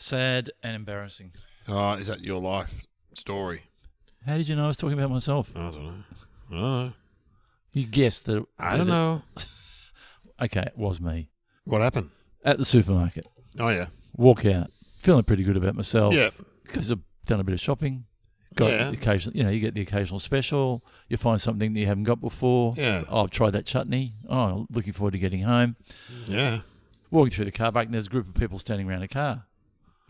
sad and embarrassing. Oh, is that your life story? How did you know I was talking about myself? I don't know. You guessed that. I don't know. Okay, it was me. What happened? At the supermarket. Oh, yeah. Walk out. Feeling pretty good about myself. Yeah. Because I've done a bit of shopping. Got occasional, you get the occasional special. You find something that you haven't got before. Yeah. Oh, I've tried that chutney. Oh, looking forward to getting home. Yeah. Walking through the car park, and there's a group of people standing around a car.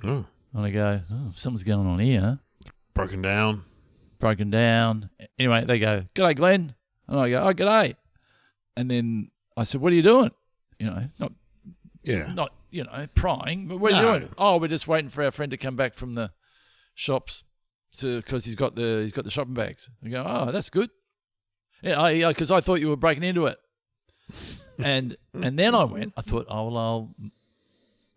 Oh. And I go, something's going on here. Broken down. Anyway, they go, "G'day, Glenn." And I go, "Oh, g'day." And then I said, "What are you doing?" Not prying. But what are you doing? "Oh, we're just waiting for our friend to come back from the shops because he's got the shopping bags." I go, "Oh, that's good." Yeah, because I thought you were breaking into it. And then I thought, oh, well, I'll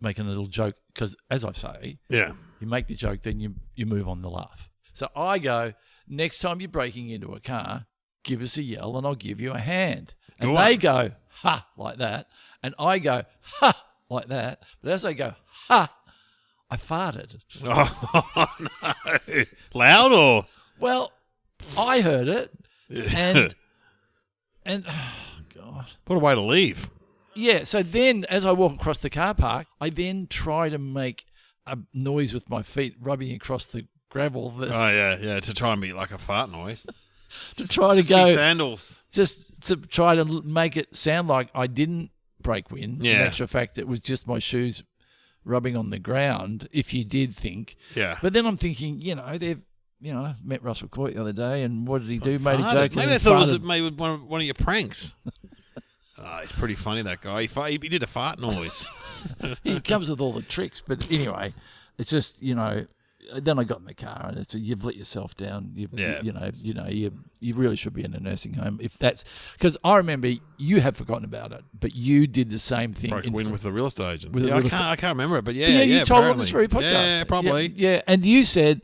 make a little joke because, as I say, you make the joke, then you move on the laugh. So I go, next time you're breaking into a car, give us a yell and I'll give you a hand. And they go, ha, like that. And I go, ha, like that. But as they go, ha, I farted. Oh, no. Loud or? Well, I heard it. And oh, God. What a way to leave. Yeah, so then as I walk across the car park, I then try to make a noise with my feet rubbing across the gravel. To try and be like a fart noise. To try to go sandals. Just to try to make it sound like I didn't break wind. Yeah. In actual fact, it was just my shoes rubbing on the ground, if you did think. Yeah. But then I'm thinking, they've I met Russell Court the other day, and what did he do? Made a joke. Maybe they thought it was maybe one of your pranks. He's pretty funny, that guy. He did a fart noise. He comes with all the tricks. But anyway, it's just, then I got in the car and you've let yourself down. You really should be in a nursing home. If that's because I remember you have forgotten about it, but you did the same thing. Broke wind with the real estate agent. I can't remember it, but you told it on this very podcast. Yeah, probably. Yeah, and you said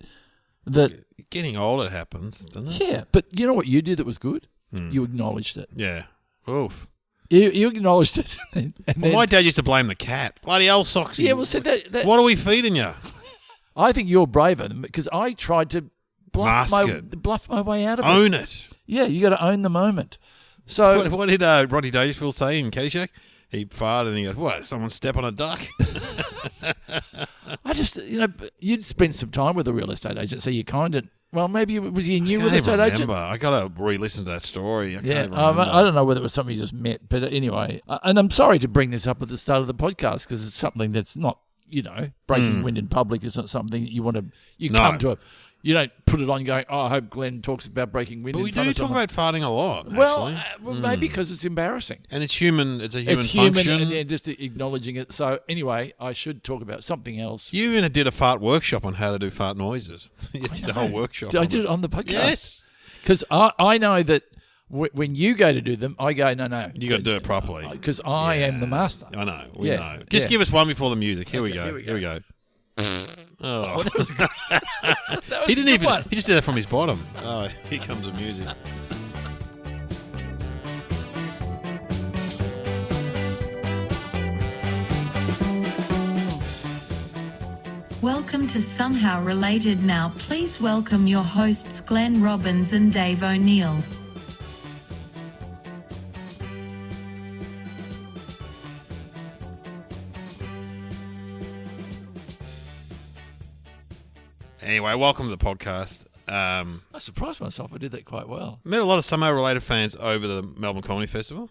that getting old, it happens, doesn't it? Yeah, but you know what you did that was good? You acknowledged it. Yeah. Oof. You acknowledged it. And then, my dad used to blame the cat. Bloody old Soxy. Yeah, well, said that. What are we feeding you? I think you're braver because I tried to bluff my way out of it. Own it. Yeah, you got to own the moment. So what did Rodney Dangerfield say in Caddyshack? He farted and he goes, "What? Someone step on a duck?" I just, you'd spent some time with a real estate agent, so you kind of. Well, maybe was he a new real estate agent? I got to re-listen to that story. I don't know whether it was something you just met, but anyway, and I'm sorry to bring this up at the start of the podcast because it's something that's not, breaking wind in public is not something that you want to. Come to you don't put it on going, I hope Glenn talks about breaking wind. But we do talk about farting a lot. Well, maybe because it's embarrassing, and it's human. It's a human function, and just acknowledging it. So anyway, I should talk about something else. You even did a fart workshop on how to do fart noises. You did a whole workshop. I did it on the podcast. Yes, because I know that when you go to do them, I go no. You got to do it properly because I am the master. I know. We know. Just give us one before the music. Here we go. Here we go. Oh, that was good. He didn't even. One. He just did that from his bottom. Oh, here comes the music. Welcome to Somehow Related. Now, please welcome your hosts Glenn Robbins and Dave O'Neill. Anyway, welcome to the podcast. I surprised myself. I did that quite well. Met a lot of Somehow Related fans over the Melbourne Comedy Festival.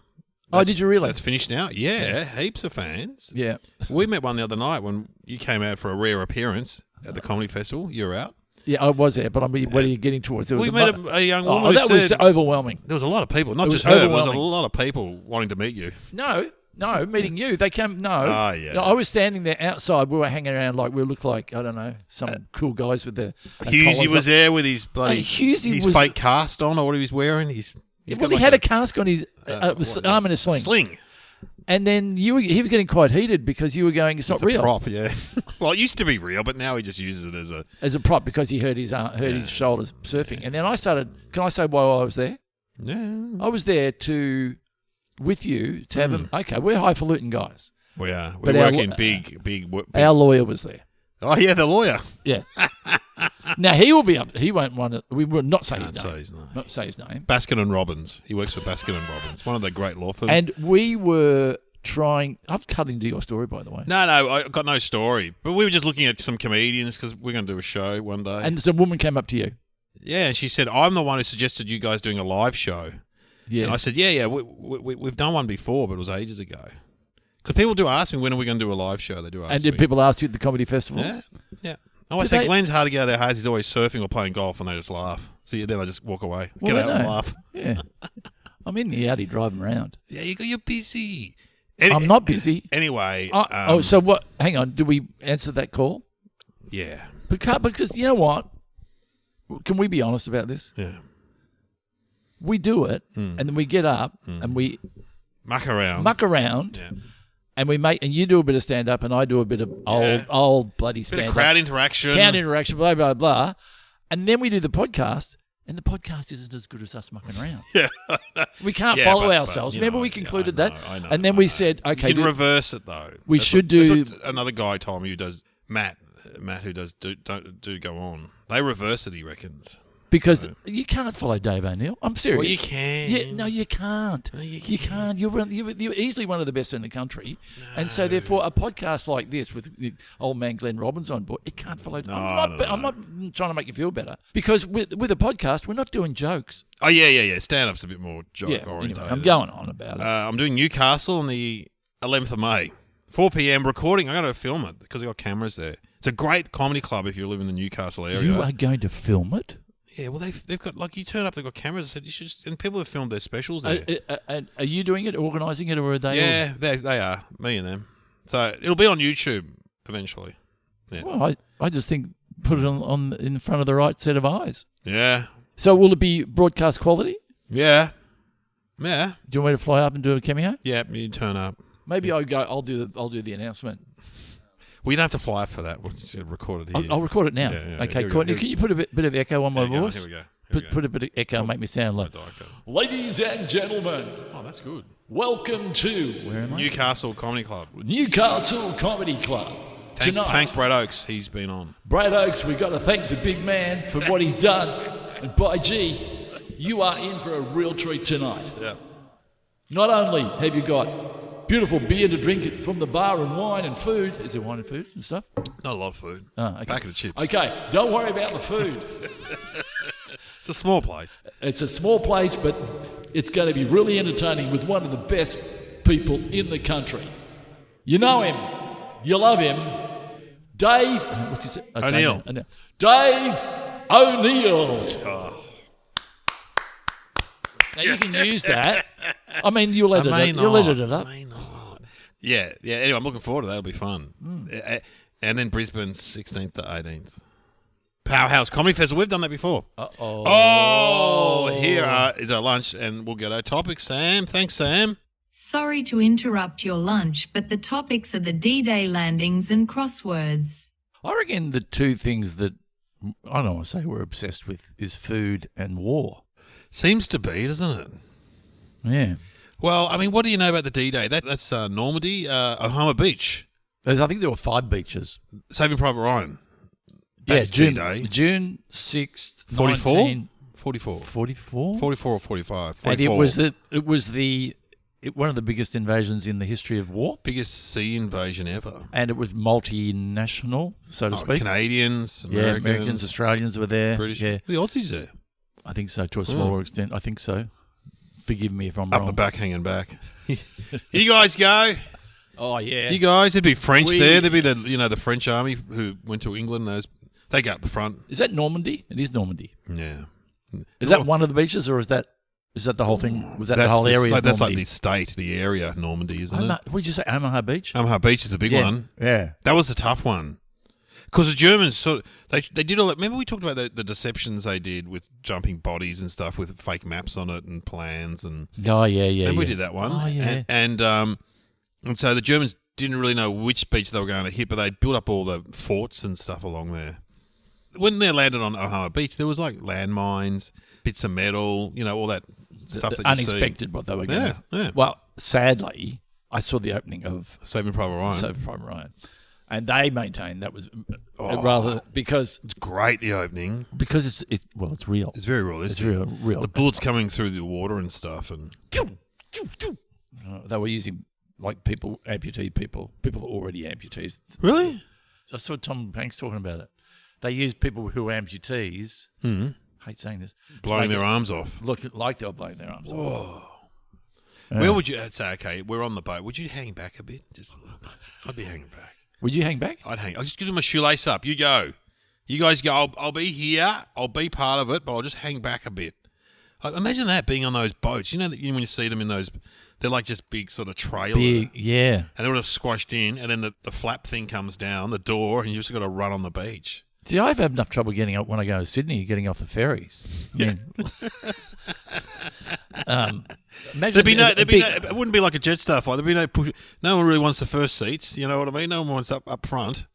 Did you really? That's finished now. Yeah, heaps of fans. Yeah. We met one the other night when you came out for a rare appearance at the Comedy Festival. You were out. Yeah, I was there, but what are you getting towards? We met a young woman who was overwhelming. There was a lot of people, not just her. There was a lot of people wanting to meet you. No, meeting you. They came. No. Oh, yeah. No, I was standing there outside. We were hanging around like we looked like, I don't know, some cool guys with their. Hughesy was there with his bloody his fake cast on, or what he was wearing. He had a cask on his arm in a sling. And then he was getting quite heated because you were going, it's not real. A prop, yeah. Well, it used to be real, but now he just uses it as a prop because he hurt his shoulders surfing. And then I started. Can I say why I was there? Yeah. I was there with you to have him. Okay, we're highfalutin guys. We are. We work in big. Our lawyer was there. Oh, yeah, the lawyer. Yeah. Now, he will be up. He won't want to. We will not say his Can't name. say his name. Not say his name. Baskin and Robbins. He works for Baskin and Robbins, one of the great law firms. And we were trying. I've cut into your story, by the way. No, I got no story. But we were just looking at some comedians because we're going to do a show one day. And some woman came up to you. Yeah, and she said, I'm the one who suggested you guys doing a live show. Yeah. And I said, yeah, we've done one before, but it was ages ago. Because people do ask me, when are we going to do a live show? They do ask And me. did people ask you at the comedy festival? Yeah, yeah. I always Did say they- Glenn's hard to get out of their heads. He's always surfing or playing golf, and they just laugh. So then I just walk away, Well, get I out and know. laugh. Yeah. I'm in the Audi driving around. Yeah, you're busy. I'm not busy. Anyway. So what? Hang on. Do we answer that call? Yeah. Because you know what? Can we be honest about this? Yeah. We do it, and then we get up and we Muck around. muck around, Yeah. and we make. And you do a bit of stand up, and I do a bit of old bloody Bit stand of up. crowd interaction. Crowd interaction, blah blah blah, and then we do the podcast. And the podcast isn't as good as us mucking around. Yeah. We can't Yeah, follow but, ourselves. you Remember, know, we yeah, concluded I that, know, and then we said, "Okay, you can reverse it though. We That's should that's do- what another guy told me who does Matt who does do go on. They reverse it, he reckons. because you can't follow Dave O'Neill. I'm serious. Well, you can. Yeah, no, you can't. No, you You can't. You're easily one of the best in the country, and so therefore, a podcast like this with the old man Glenn Robbins on board, it can't follow. I'm not trying to make you feel better because with a podcast, we're not doing jokes. Oh yeah. Stand up's a bit more joke Yeah, oriented. anyway, I'm going on about it. I'm doing Newcastle on the 11th of May, 4 p.m. recording. I got to film it because I got cameras there. It's a great comedy club if you live in the Newcastle area. You are going to film it? Yeah, well they've got like you turn up, they've got cameras. I said you should, and people have filmed their specials there. Are you doing it, organising it, or are they? Yeah, they are. Me and them. So it'll be on YouTube eventually. Yeah. Well, I just think put it on in front of the right set of eyes. Yeah. So will it be broadcast quality? Yeah. Yeah. Do you want me to fly up and do a cameo? Yeah, you turn up. Maybe I'll go. I'll do the announcement. We don't have to fly up for that. We'll just record it here. I'll record it now. Yeah, okay, here we Courtney, go. can you put a bit of echo on my Here we go, voice? Here we go. Put a bit of echo and make me sound like. Ladies and gentlemen, Oh, that's good. welcome to where am I? Newcastle Comedy Club. Newcastle Comedy Club. Tonight, Thanks, Brad Oakes. He's been on. Brad Oakes, we've got to thank the big man for what he's done. And by gee, you are in for a real treat tonight. Yeah. Not only have you got beautiful beer to drink from the bar and wine and food. Is there wine and food and stuff? Not a lot of food. Oh, okay. Packet of chips. Okay, don't worry about the food. It's a small place. It's a small place, but it's going to be really entertaining with one of the best people in the country. You know him. You love him. Dave... What's his name? O'Neill. Dave O'Neill. Oh. Now, you can use that. I mean, you'll edit it. You'll edit it up. May not. Yeah. Anyway, I'm looking forward to that. It'll be fun. And then Brisbane, 16th to 18th. Powerhouse Comedy Festival. We've done that before. Uh-oh. Oh, here is our lunch, and we'll get our topics. Sam, thanks, Sam. Sorry to interrupt your lunch, but the topics are the D-Day landings and crosswords. I reckon the two things that I don't want to say we're obsessed with is food and war. Seems to be, doesn't it? Yeah. Well, I mean, what do you know about the D-Day? That's Normandy, Ohama Beach, I think there were 5 beaches. Saving Private Ryan. That's D-Day. June 6th, 44? 44. 44? 44 or 45. 44. And it was one of the biggest invasions in the history of war. Biggest sea invasion ever. And it was multinational, so to speak. Canadians, Yeah, Americans, Americans, Australians were there. British. Yeah, The Aussies there. I think so, to a smaller extent. I think so. Forgive me if I'm Up wrong. the back, hanging back. You guys go. Oh, yeah. You guys, there'd be French there. There'd be the French army who went to England. They go up the front. Is that Normandy? It is Normandy. Yeah. Is that one of the beaches, or is that the whole thing? Was that the That's whole area? Of That's like Normandy? the state, the area, Normandy, isn't it? What did you say? Omaha Beach? Omaha Beach is a big one. Yeah. That was a tough one. Because the Germans, they did all that. Remember we talked about the deceptions they did with jumping bodies and stuff with fake maps on it and plans and. Oh yeah. Remember we did that one. Oh yeah. And so the Germans didn't really know which beach they were going to hit, but they built up all the forts and stuff along there. When they landed on Ohama Beach, there was like landmines, bits of metal, all that stuff that you unexpected what they were going to. Yeah. Well, sadly, I saw the opening of Saving Private Ryan. Saving Private Ryan, and they maintained that was rather because It's great, the opening. it's real. It's very real. It's real. The bullets coming through the water and stuff. And They were using like amputee people already amputees. really? I saw Tom Hanks talking about it. They use people who are amputees. Hate saying this. Blowing their arms off. Look like they were blowing their arms off. Where would you say, okay, we're on the boat. Would you hang back a bit? Just a little bit. I'd be hanging back. Would you hang back? I'll just give them a shoelace up. You go. You guys go. I'll be here. I'll be part of it, but I'll just hang back a bit. Imagine that being on those boats. You know that when you see them in those, they're like just big sort of trailers. Yeah. And they're all squashed in, and then the flap thing comes down, the door, and you just got to run on the beach. See, I've had enough trouble getting up when I go to Sydney, getting off the ferries. Yeah. Imagine it wouldn't be like a Jetstar flight. There'd be no one really wants the first seats. You know what I mean? No one wants up front.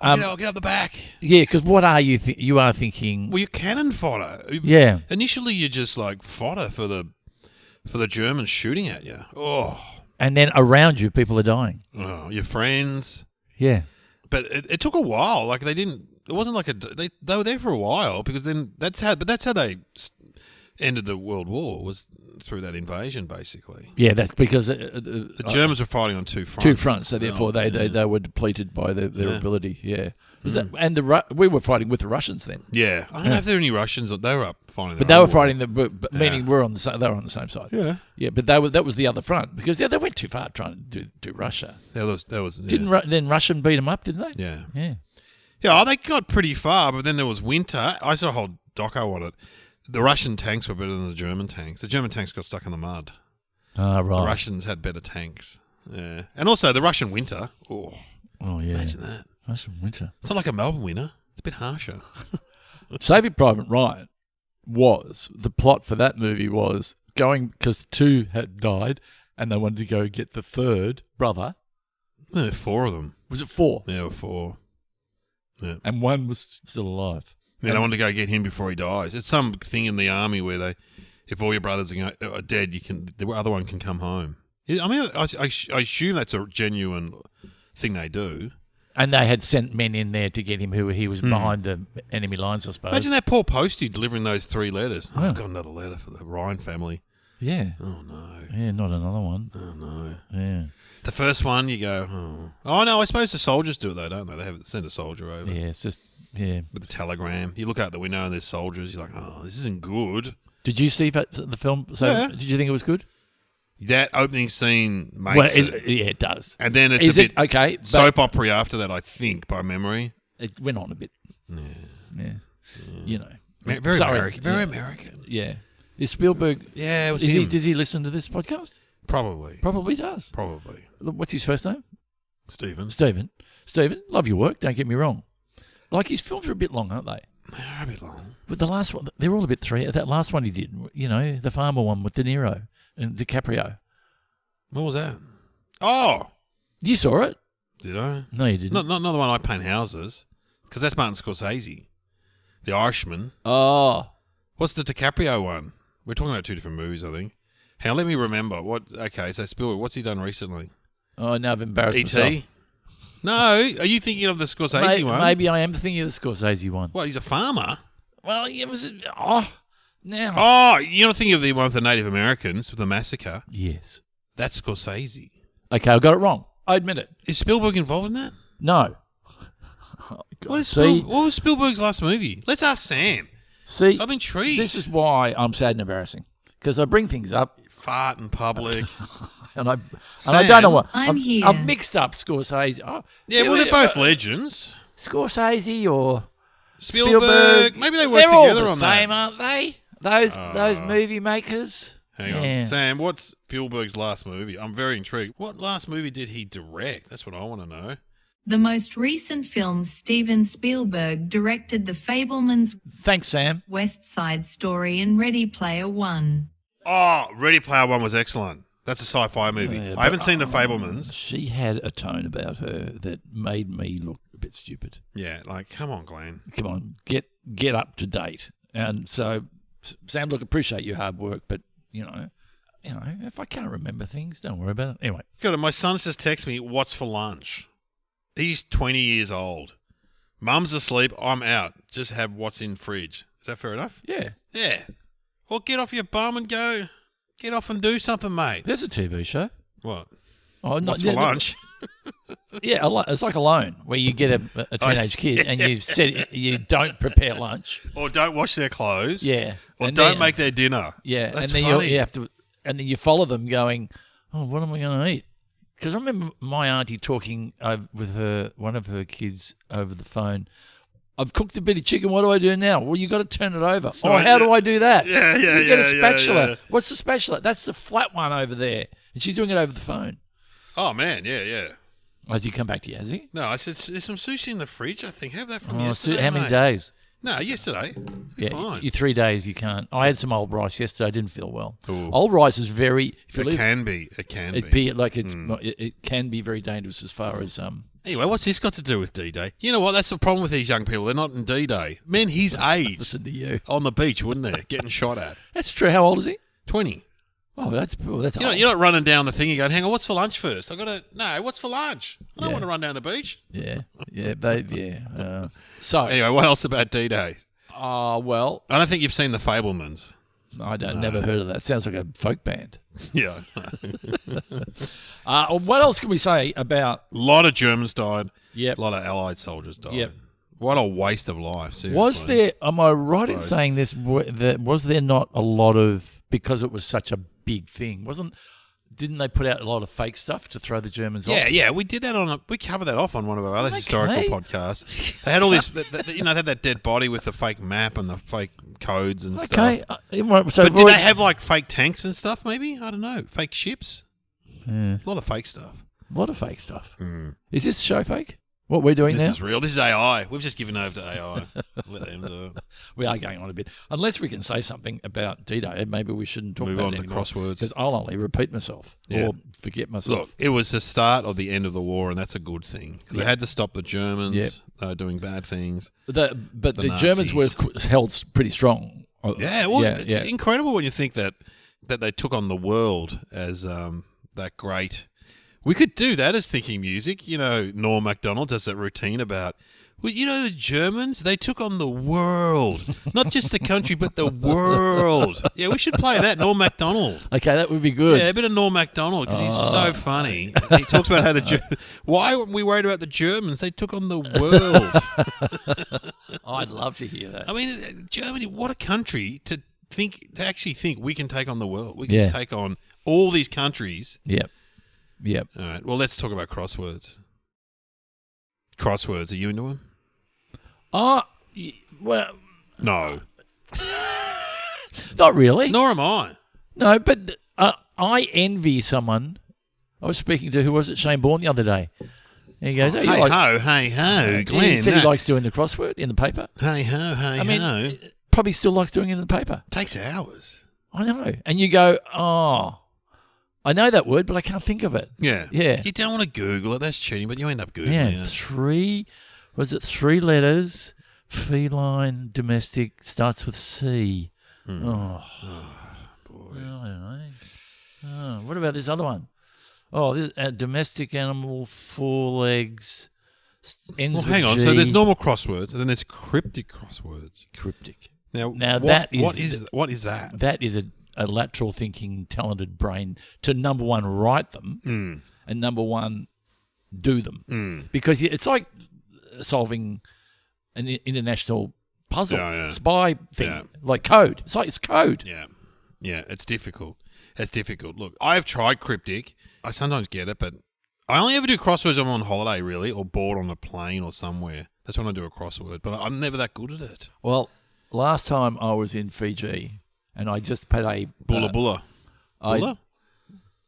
I'll get up the back. Yeah, because what are you? You are thinking. Well, you're cannon fodder. Yeah. Initially, you're just like fodder for the Germans shooting at you. Oh. And then around you, people are dying. Oh, your friends. Yeah. But it took a while. Like they didn't. It wasn't like they were there for a while because then that's how they ended the World War was through that invasion basically. Yeah, that's because the Germans were fighting on two fronts. Two fronts, so therefore they were depleted by their ability. Yeah, and we were fighting with the Russians then. Yeah, I don't know if there were any Russians. They were up fighting. But they were fighting meaning they were on the same side. Yeah, yeah, but that was the other front because they went too far trying to do Russia. That was then Russian beat them up, didn't they? Yeah, yeah. Yeah, they got pretty far, but then there was winter. I saw a whole doco on it. The Russian tanks were better than the German tanks. The German tanks got stuck in the mud. Ah, right. The Russians had better tanks. Yeah. And also the Russian winter. Oh, yeah. Imagine that. Russian winter. It's not like a Melbourne winter. It's a bit harsher. Saving Private Ryan the plot for that movie was going, because 2 had died, and they wanted to go get the 3rd brother. There were 4 of them. Was it 4? Yeah, there were 4. Yeah. And 1 was still alive. Yeah, they wanted to go get him before he dies. It's some thing in the army where if all your brothers are dead, the other one can come home. I mean, I assume that's a genuine thing they do. And they had sent men in there to get him he was behind the enemy lines, I suppose. Imagine that poor postie delivering those 3 letters. Oh. I've got another letter for the Ryan family. Yeah. Oh, no. Yeah, not another one. Oh, no. Yeah. The first one, you go, oh, no, I suppose the soldiers do it, though, don't they? They send a soldier over. Yeah, it's just, yeah. With the telegram. You look out the window and there's soldiers. You're like, oh, this isn't good. Did you see the film? So, yeah. Did you think it was good? That opening scene makes it does. And then it's a bit okay, soap opera after that, I think, by memory. It went on a bit. Yeah. You know. Very American. Very American. Yeah. Is Spielberg... Yeah, it was him. Does he listen to this podcast? Probably. Probably does. Probably. What's his first name? Stephen, love your work, don't get me wrong. Like, his films are a bit long, aren't they? They're a bit long. But the last one, they're all a bit that last one he did, the farmer one with De Niro and DiCaprio. What was that? Oh! You saw it? Did I? No, you didn't. Not the one I paint houses, because that's Martin Scorsese. The Irishman. Oh. What's the DiCaprio one? We're talking about 2 different movies, I think. Hang on, let me remember. Okay, so Spielberg, what's he done recently? Oh, now I've embarrassed E.T.? myself. No, are you thinking of the Scorsese one? Maybe I am thinking of the Scorsese one. What, he's a farmer? Well, it was... now... Oh, you're not thinking of the one with the Native Americans, with the massacre? Yes. That's Scorsese. Okay, I got it wrong. I admit it. Is Spielberg involved in that? No. Oh, what was Spielberg's last movie? Let's ask Sam. See, I'm intrigued. This is why I'm sad and embarrassing, because I bring things up. Fart in public. and I don't know what. Here. I've mixed up Scorsese. Yeah, well, they're both legends. Scorsese or Spielberg. Maybe they work they're together all the on same, that. aren't they? Those movie makers. Hang on. Sam, what's Spielberg's last movie? I'm very intrigued. What last movie did he direct? That's what I want to know. The most recent film Steven Spielberg directed The Fabelmans. Thanks, Sam. West Side Story and Ready Player One. Oh, Ready Player One was excellent. That's a sci-fi movie. Yeah, I haven't seen The Fabelmans. She had a tone about her that made me look a bit stupid. Yeah, like, come on, Glenn. Come on, get up to date. And so, Sam, look, appreciate your hard work, but, if I can't remember things, don't worry about it. Anyway. Got it. My son just texted me, what's for lunch? He's 20 years old. Mum's asleep. I'm out. Just have what's in fridge. Is that fair enough? Yeah. Yeah. Well, get off your bum and go. Get off and do something, mate. There's a TV show. What? Oh, What's for lunch? Yeah, it's like Alone, where you get a teenage kid and you don't prepare lunch. Or don't wash their clothes. Yeah. Or And don't then- make their dinner. Yeah, That's and then funny. you have to, and then you follow them going, oh, what am I going to eat? Because I remember my auntie talking with one of her kids over the phone. I've cooked a bit of chicken. What do I do now? Well, you got to turn it over. Oh, Right, how do I do that? Yeah, You get a spatula. yeah. What's the spatula? That's the flat one over there, and she's doing it over the phone. Oh, man, yeah. Has he come back to you? Has he? No, I said, there's some sushi in the fridge, I think. Have that from Oh, yesterday, how many mate. days? No, yesterday. Yeah, Fine. you 3 days you can't. I had some old rice yesterday. I didn't feel well. Ooh. Old rice is very. If you It leave, can be. It can it be. be like it's. It can be very dangerous as far as Anyway, what's this got to do with D-Day? You know what? That's the problem with these young people. They're not in D-Day. Men his age Listen to you. on the beach, wouldn't they? Getting shot at. That's true. How old is he? 20. Oh, that's old. You're not running down the thing and going, hang on, what's for lunch first? No, what's for lunch? I don't Yeah. want to run down the beach. So, Anyway, what else about D-Day? well, I don't think you've seen the Fablemans. I don't never heard of that. Sounds like a folk band. Yeah. What else can we say about? A lot of Germans died. Yep. A lot of Allied soldiers died. Yep. What a waste of life, seriously. Was there? Am I right in Right. saying this? Was there not a lot of, because it was such a big thing? Didn't they put out a lot of fake stuff to throw the Germans off? Yeah, we did that we covered that off on one of our other Okay. historical podcasts. They had all this, they had that dead body with the fake map and the fake codes and Okay. stuff. So But did they have like fake tanks and stuff? Maybe, I don't know, fake ships. Yeah, A lot of fake stuff. a lot of fake stuff. Is this show fake? What we're doing This now? is real. This is AI. We've just given over to AI. Let them do it. We are going on a bit. Unless we can say something about D-Day, maybe we shouldn't talk Move about on it to anymore. crosswords. Because I'll only repeat myself Yeah. or forget myself. Look, it was the start of the end of the war, and that's a good thing because they Yeah. had to stop the Germans Yep. doing bad things. But the the Germans were Nazis. held pretty strong. Yeah, well, it's incredible when you think that they took on the world as that great. We could do that as thinking music. You know, Norm MacDonald does that routine about, well, you know, the Germans, they took on the world. Not just the country, but the world. Yeah, we should play that, Norm MacDonald. Okay, that would be good. Yeah, a bit of Norm MacDonald because he's so funny. He talks about how why weren't we worried about the Germans? They took on the world. I'd love to hear that. I mean, Germany, what a country to actually think we can take on the world. We can Yeah. just take on all these countries. Yep. All right. Well, let's talk about crosswords. Crosswords. Are you into them? Well, No. not really. Nor am I. No, but I envy someone. I was speaking to, who was it, Shane Bourne the other day. And he goes, Hey ho, Glenn. he said he that- likes doing the crossword in the paper. Hey ho. I mean, ho. probably still likes doing it in the paper. Takes hours. I know. And you go, oh, I know that word, but I can't think of it. Yeah. Yeah. You don't want to Google it. That's cheating, but you end up Googling Yeah, it. three letters, feline, domestic, starts with C. Oh, Boy. I don't know. Oh, what about this other one? Oh, this domestic animal, 4 legs, ends Well, with hang on. G. So there's normal crosswords, and then there's cryptic crosswords. Cryptic. Now that is what is that? That is a lateral thinking, talented brain to, number one, write them, and number one, do them. Because it's like solving an international puzzle, spy thing, like code. It's code. Yeah, it's difficult. It's difficult. Look, I've tried cryptic. I sometimes get it, but I only ever do crosswords when I'm on holiday, really, or bored on a plane or somewhere. That's when I do a crossword, but I'm never that good at it. Well, last time I was in Fiji, and I just paid a Bulla bulla. Bulla?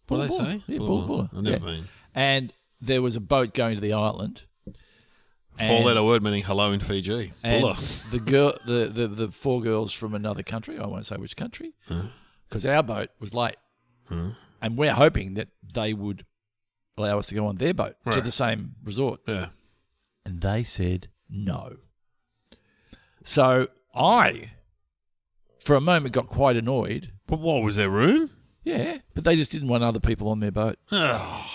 What do they Bulla. say? Yeah, bulla bulla. I've never been. And there was a boat going to the island. Four-letter word meaning hello in Fiji. And Bulla. the 4 girls from another country, I won't say which country, because our boat was late. And we're hoping that they would allow us to go on their boat to Right. the same resort. Yeah. And they said no. So I, for a moment, got quite annoyed. But what, was there room? Yeah, but they just didn't want other people on their boat. Oh,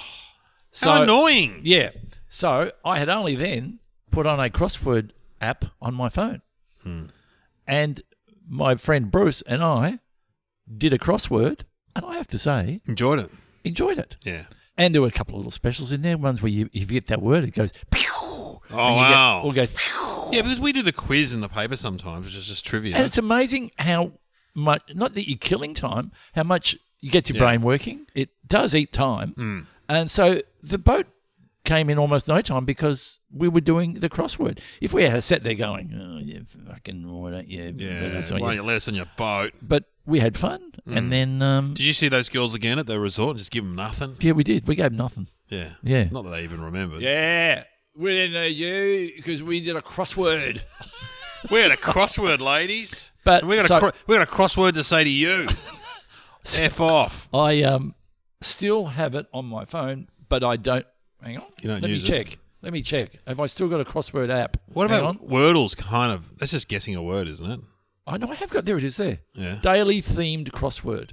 So, how annoying. yeah. So I had only then put on a crossword app on my phone. And my friend Bruce and I did a crossword, and I have to say, Enjoyed it. Yeah. And there were a couple of little specials in there. Ones where if you get that word, it goes, pew. Oh, wow. Or goes, pew. Yeah, because we do the quiz in the paper sometimes, which is just trivia. And it's amazing how much, not that you're killing time, how much it gets your brain working. It does eat time. And so the boat came in almost no time because we were doing the crossword. If we had sat there going, oh, you fucking, why don't you? Yeah, why don't you let us on your boat? But we had fun. And then... did you see those girls again at the resort and just give them nothing? Yeah, we did. We gave them nothing. Yeah. Yeah. Not that they even remembered. Yeah. We didn't know you because we did a crossword. We had a crossword, ladies. But and we got a crossword to say to you. F off. I still have it on my phone, but I don't. Hang on. You don't Let use me check. Let me check. Have I still got a crossword app? What about Wordle's kind of... That's just guessing a word, isn't it? I know I have got... There it is there. Yeah. Daily themed crossword.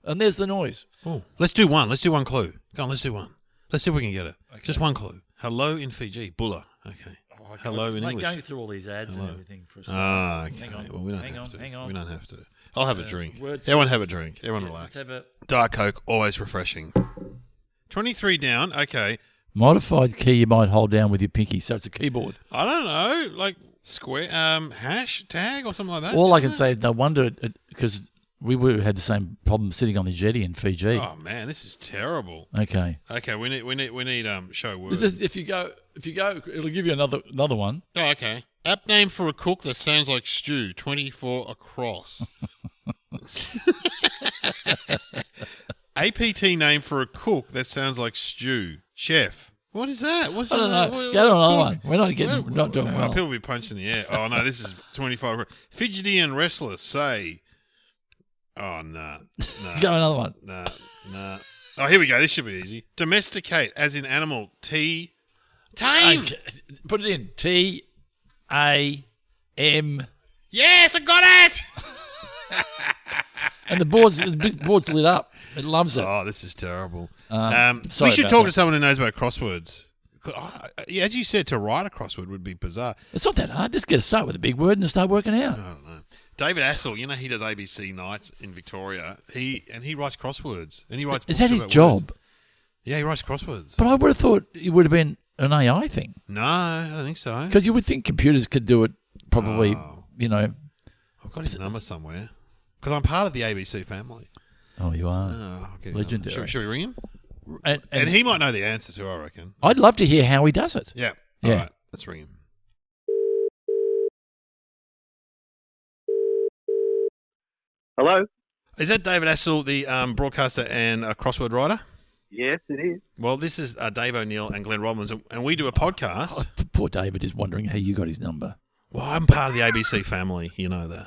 And there's the noise. Oh, let's do one. Let's do one clue. Go on, let's do one. Let's see if we can get it. Okay. Just one clue. Hello in Fiji. Bulla. Okay. Hello in English. Going through all these ads and everything for a second. Okay. Hang on. Well, we don't hang have on. to. Hang on. We don't have to. I'll have a drink. Words. Everyone have a drink. Everyone relax. Let's have a... Diet Coke, always refreshing. 23 down. Okay. Modified key you might hold down with your pinky, so it's a keyboard. I don't know, like square, hash tag or something like that. All I can say is no wonder, because we would have had the same problem sitting on the jetty in Fiji. Oh man, this is terrible. Okay. Okay, we need show words. If you go, it'll give you another one. Oh, okay. App name for a cook that sounds like stew. 24 across. APT name for a cook that sounds like stew. Chef. What is that? What's I don't that? know. Get on another one. We're not doing well. People will be punched in the air. Oh no, this is 25. Fidgety and restless. Say. Oh no. Go another one. No. Oh, here we go. This should be easy. Domesticate, as in animal. Tame. Okay. Put it in. TAM. Yes, I got it. And the board's lit up. It loves it. Oh, this is terrible. Sorry we should about talk that. to someone who knows about crosswords. Yeah, as you said, to write a crossword would be bizarre. It's not that hard. Just get to start with a big word and start working out. I don't know. David Astle, you know, he does ABC nights in Victoria. He writes crosswords. And he writes. Is that books his about job? words. Yeah, he writes crosswords. But I would have thought it would have been an AI thing. No, I don't think so. Because you would think computers could do it probably, Oh. I've got his number somewhere. Because I'm part of the ABC family. Oh, you are. Oh, I'll get his Legendary. number. Should we ring him? And he might know the answer too, I reckon. I'd love to hear how he does it. Yeah. Yeah. All right, let's ring him. Hello? Is that David Astle, the broadcaster and a crossword writer? Yes, it is. Well, this is Dave O'Neill and Glenn Robbins, and we do a podcast. Oh, poor David is wondering how you got his number. Well, I'm part of the ABC family, you know that.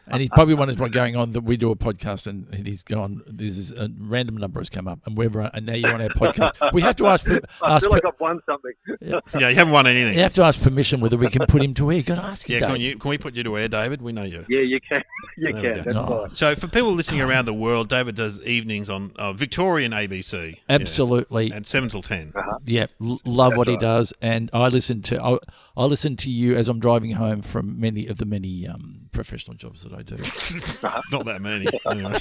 And he's probably wondering what's going on, that we do a podcast and he's gone, this is a random number has come up and now you're on our podcast. We have to ask I feel like I've won something. Yeah, you haven't won anything. you have to ask permission whether we can put him to air. Got to ask him. Yeah, Dave. can we put you to air, David? We know you. Yeah, you can. You There we can. go. That's No. fine. So for people listening around the world, David does evenings on Victorian ABC. Absolutely. Yeah, and 7 till 10. Yeah, love what he right. does, and I listen to you as I'm driving home from many of the many professional jobs that I do. Not that many. Anyway.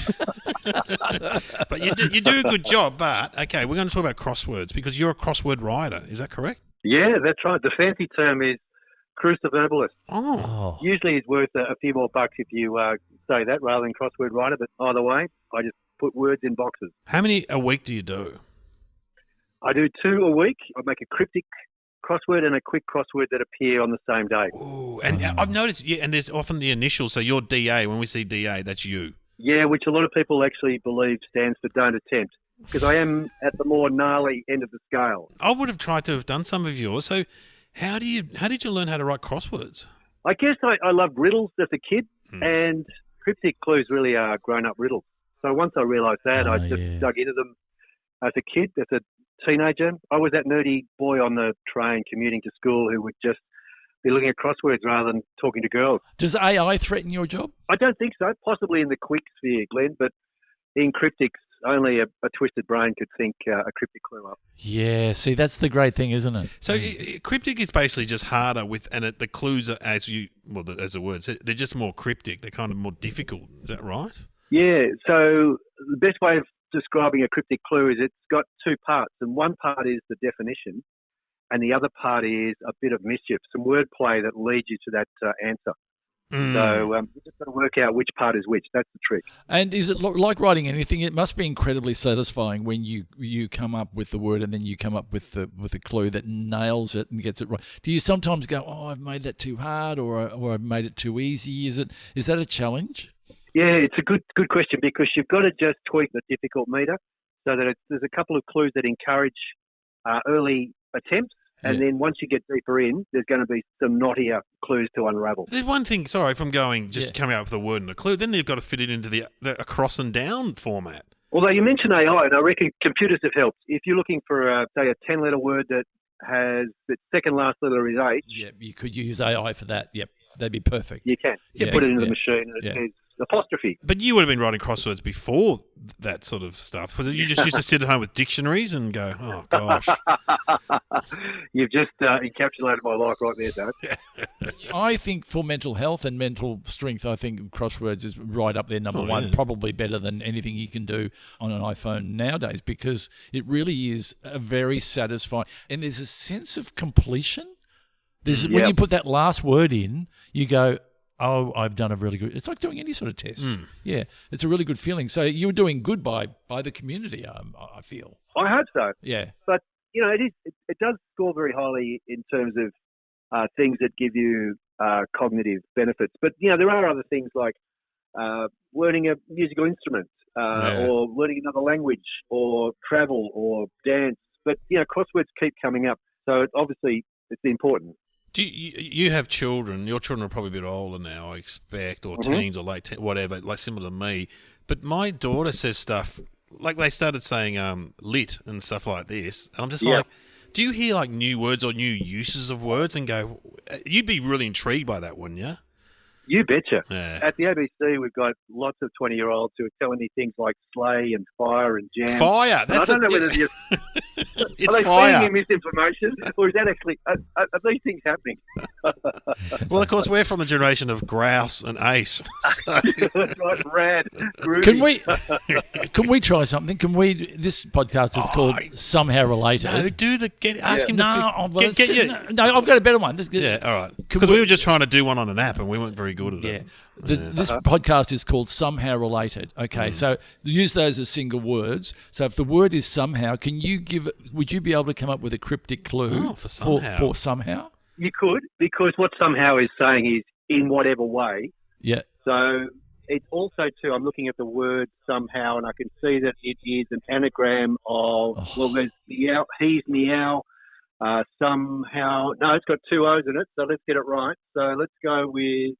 But you do a good job. But, okay, we're going to talk about crosswords because you're a crossword writer. Is that correct? Yeah, that's right. The fancy term is cruciverbalist. Oh. Usually it's worth a few more bucks if you say that rather than crossword writer, but either way, I just put words in boxes. How many a week do you do? I do 2 a week. I make a cryptic crossword and a quick crossword that appear on the same day. Ooh, and I've noticed, and there's often the initials. So your DA, when we see DA, that's you. Yeah, which a lot of people actually believe stands for don't attempt, because I am at the more gnarly end of the scale. I would have tried to have done some of yours. So how did you learn how to write crosswords? I guess I loved riddles as a kid, and cryptic clues really are grown-up riddles. So once I realised that, I just dug into them as a kid, as a teenager. I was that nerdy boy on the train commuting to school who would just be looking at crosswords rather than talking to girls. Does AI threaten your job? I don't think so. Possibly in the quick sphere, Glenn, but in cryptics, only a twisted brain could think a cryptic clue up. Yeah, see, that's the great thing, isn't it? So cryptic is basically just harder the clues are as the word says, they're just more cryptic. They're kind of more difficult. Is that right? Yeah. So the best way of describing a cryptic clue is it's got two parts, and one part is the definition, and the other part is a bit of mischief, some wordplay that leads you to that answer. So you've just got to work out which part is which. That's the trick. And is it like writing anything? It must be incredibly satisfying when you come up with the word and then you come up with a clue that nails it and gets it right. Do you sometimes go, "Oh, I've made that too hard," or "I've made it too easy"? Is that a challenge? Yeah, it's a good question, because you've got to just tweak the difficult meter so that there's a couple of clues that encourage early attempts. And then once you get deeper in, there's going to be some knottier clues to unravel. There's one thing, sorry, from coming up with a word and a clue, then they've got to fit it into the across and down format. Although you mentioned AI, and I reckon computers have helped. If you're looking for, say, a 10-letter word that has the second last letter is H. Yeah, you could use AI for that. Yep, that'd be perfect. You can. You put it into the machine and it says apostrophe. But you would have been writing crosswords before that sort of stuff. Was it you just used to sit at home with dictionaries and go, "Oh, gosh." You've just encapsulated my life right there, Dave. I think for mental health and mental strength, I think crosswords is right up there, number one, probably better than anything you can do on an iPhone nowadays, because it really is a very satisfying, and there's a sense of completion. When you put that last word in, you go, "Oh, I've done a really good." It's like doing any sort of test. Yeah, it's a really good feeling. So you were doing good by the community, I feel. I hope so. Yeah. But, it does score very highly in terms of things that give you cognitive benefits. But, there are other things like learning a musical instrument or learning another language or travel or dance. But, crosswords keep coming up. So obviously it's important. Do you have children? Your children are probably a bit older now, I expect, or teens or late whatever, like similar to me. But my daughter says stuff, like they started saying lit and stuff like this. And I'm just like, do you hear like new words or new uses of words and go, you'd be really intrigued by that, wouldn't you? You betcha. Yeah. At the ABC, we've got lots of 20-year-olds who are telling me things like slay and fire and jam. Fire? I don't know whether you're... It's are they fire. feeding you misinformation, or is that actually... Are these things happening? Well, of course, we're from the generation of grouse and ace. So. That's right, rad, groovy. Can we try something? This podcast is called Somehow Related. No, ask him to... No, I've got a better one. All right. Because we were just trying to do one on an app and we weren't very good at it. This podcast is called Somehow Related. Okay, so use those as single words. So if the word is somehow, would you be able to come up with a cryptic clue for somehow? For somehow? You could, because what somehow is saying is in whatever way. Yeah. So it's also, too, I'm looking at the word somehow, and I can see that it is an anagram of, there's meow, he's meow, somehow. No, it's got two O's in it, so let's get it right. So let's go with,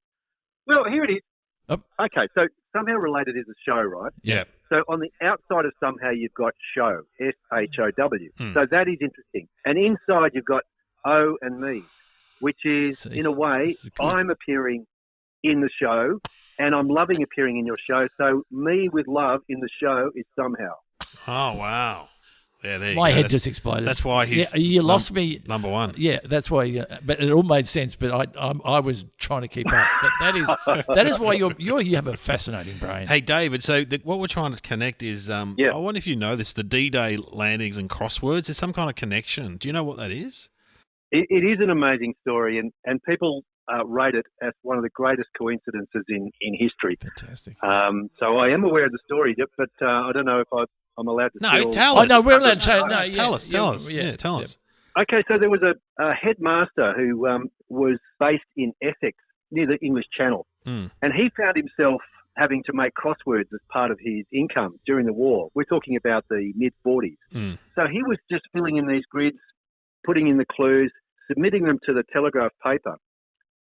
here it is. Oh. Okay, so Somehow Related is a show, right? Yeah. So on the outside of somehow, you've got show, SHOW. So that is interesting. And inside, you've got O and me, which is, in a way, I'm appearing in the show, and I'm loving appearing in your show. So me with love in the show is somehow. Oh, wow. Yeah, there you My go. head just exploded. That's why he's you lost me. Number one. Yeah, that's why. But it all made sense. But I was trying to keep up. But that is why you have a fascinating brain. Hey, David. So what we're trying to connect is I wonder if you know this: the D-Day landings and crosswords. There's some kind of connection. Do you know what that is? It is an amazing story, and people rate it as one of the greatest coincidences in history. Fantastic. So I am aware of the story, but I don't know if I'm allowed to. No, tell us. Oh no, we're allowed to. No, tell us. Yeah, tell us. Okay, so there was a headmaster who was based in Essex, near the English Channel, and he found himself having to make crosswords as part of his income during the war. We're talking about the mid-40s. So he was just filling in these grids, putting in the clues, submitting them to the Telegraph paper.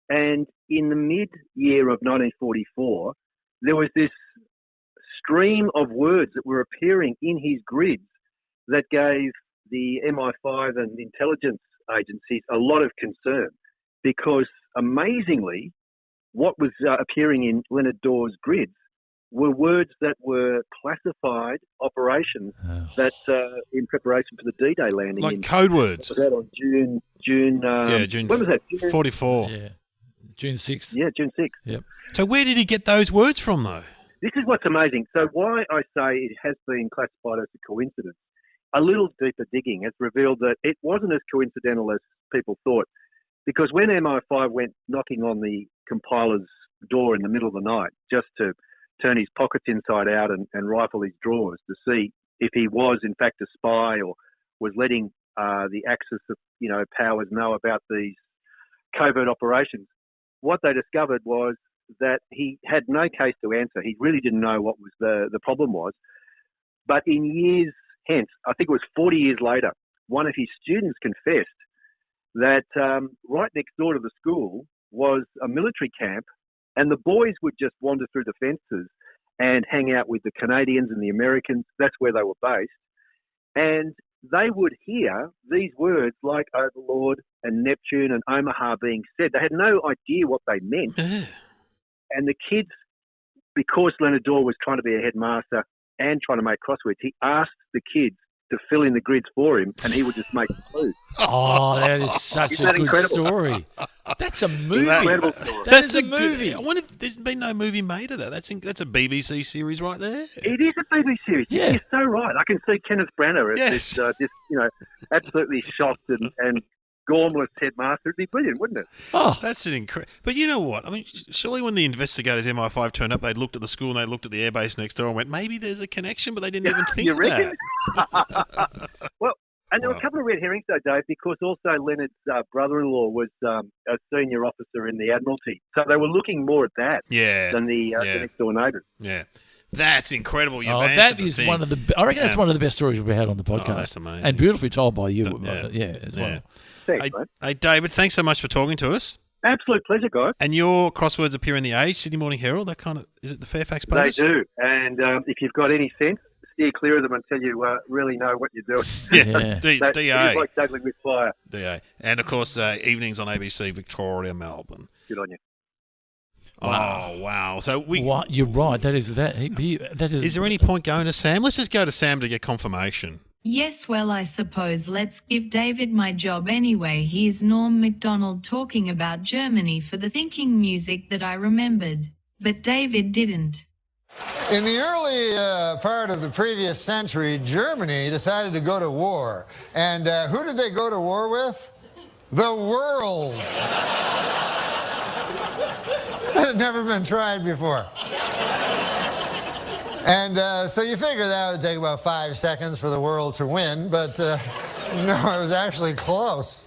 And in the mid-year of 1944, there was this stream of words that were appearing in his grids that gave the MI5 and intelligence agencies a lot of concern, because amazingly, what was appearing in Leonard Dawes' grids were words that were classified operations that in preparation for the D-Day landing. Like code words. Was that on June? June. When was that? June 44. Yeah. June 6th. Yeah, June 6th. Yep. So where did he get those words from, though? This is what's amazing. So why I say it has been classified as a coincidence, a little deeper digging has revealed that it wasn't as coincidental as people thought. Because when MI5 went knocking on the compiler's door in the middle of the night just to turn his pockets inside out and rifle his drawers to see if he was in fact a spy or was letting the axis of powers know about these covert operations, what they discovered was that he had no case to answer. He really didn't know what was the problem was. But in years hence, I think it was 40 years later, one of his students confessed that right next door to the school was a military camp, and the boys would just wander through the fences and hang out with the Canadians and the Americans. That's where they were based. And they would hear these words like Overlord and Neptune and Omaha being said. They had no idea what they meant. And the kids, because Leonard Dorr was trying to be a headmaster and trying to make crosswords, he asked the kids to fill in the grids for him, and he would just make the clues. Oh, that is such Isn't a that good incredible? story. That's a movie. Incredible story. That's a movie. I wonder if there's been no movie made of that. That's a BBC series right there. It is a BBC series. Yeah. You're so right. I can see Kenneth Branagh as Yes. this absolutely shocked and gormless headmaster. It'd be brilliant, wouldn't it? Oh, That's an incredible. But you know what? I mean, surely when the investigators MI5 turned up, they'd looked at the school and they looked at the airbase next door and went, maybe there's a connection, but they didn't even think You of reckon? that. Well, and there were a couple of red herrings though, Dave, because also Leonard's brother-in-law was a senior officer in the Admiralty. So they were looking more at that Yeah. than the next-door neighbours. Yeah. That's incredible. You've oh answered that the is thing. one of the. I reckon that's one of the best stories we've had on the podcast. that's amazing. And beautifully told by you. Yeah. As well. Yeah. Thanks, Hey, mate. hey, David, thanks so much for talking to us. Absolute pleasure, guys. And your crosswords appear in the Age, Sydney Morning Herald. That kind of is it the Fairfax They Post? do. And if you've got any sense, steer clear of them until you really know what you're doing. Yeah, Yeah. It is DA. like juggling with fire. DA. And of course, evenings on ABC Victoria, Melbourne. Good on you. Wow. Oh wow! So we. What? You're right. That is that. That is. Is there any point going to Sam? Let's just go to Sam to get confirmation. Yes, well, I suppose let's give David my job anyway. Here's Norm MacDonald talking about Germany for the thinking music that I remembered. But David didn't. In the early part of the previous century, Germany decided to go to war. And who did they go to war with? The world. That had never been tried before. And so you figure that would take about 5 seconds for the world to win, but no, it was actually close.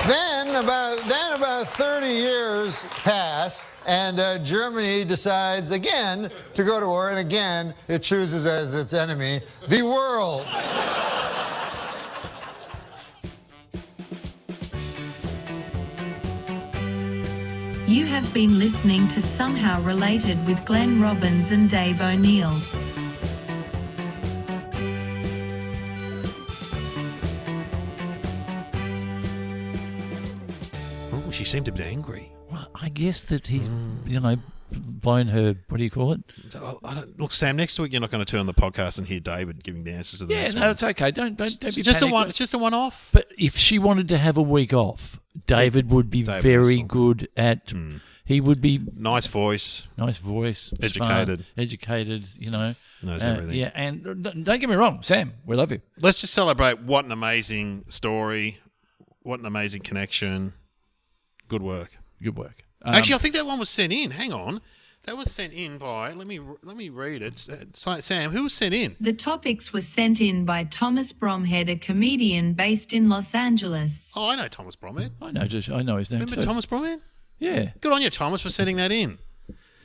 Then about 30 years pass, and Germany decides again to go to war, and again it chooses as its enemy the world. You have been listening to Somehow Related with Glenn Robbins and Dave O'Neill. Oh, she seemed a bit angry. Well, I guess that he's, blown her. What do you call it? Look, Sam. Next week you're not going to turn on the podcast and hear David giving the answers to the Yeah, next no, one. it's okay. Don't be Just a panicked. one. It's just a one-off. But if she wanted to have a week off, David would be David very Astle. good at. He would be Nice voice. nice voice, Educated. smart, educated. Knows everything. Yeah, and don't get me wrong, Sam, we love you. Let's just celebrate. What an amazing story. What an amazing connection. Good work. Good work. Actually, I think that one was sent in. Hang on. That was sent in by. Let me read it. Sam, who was sent in? The topics were sent in by Thomas Bromhead, a comedian based in Los Angeles. Oh, I know Thomas Bromhead. I know his name Remember too. Thomas Bromhead? Yeah, Good on you, Thomas, for sending that in.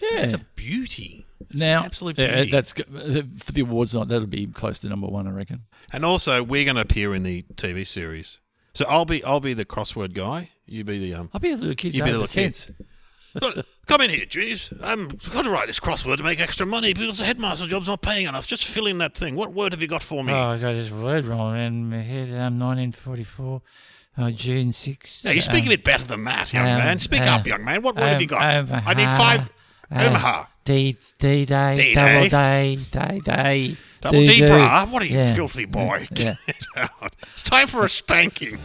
yeah. That's a beauty. It's Now, an absolute beauty. that's for the awards night. That'll be close to number one, I reckon. And also, we're going to appear in the TV series. So I'll be the crossword guy. You be the I'll be a little kid. You be the little kid. fence. Look, come in here, Jeeves. I've got to write this crossword to make extra money because the headmaster job's not paying enough. Just fill in that thing. What word have you got for me? Oh, I got this word wrong in my head. 1944. June 6th. No, you speak a bit better than that, young man. Speak up, young man. What have you got? I need 5. Omaha. D-Day, D-Day. Double Day. Double D, Do-do. brah. What are you, Yeah. filthy boy? Yeah. Get out. It's time for a spanking.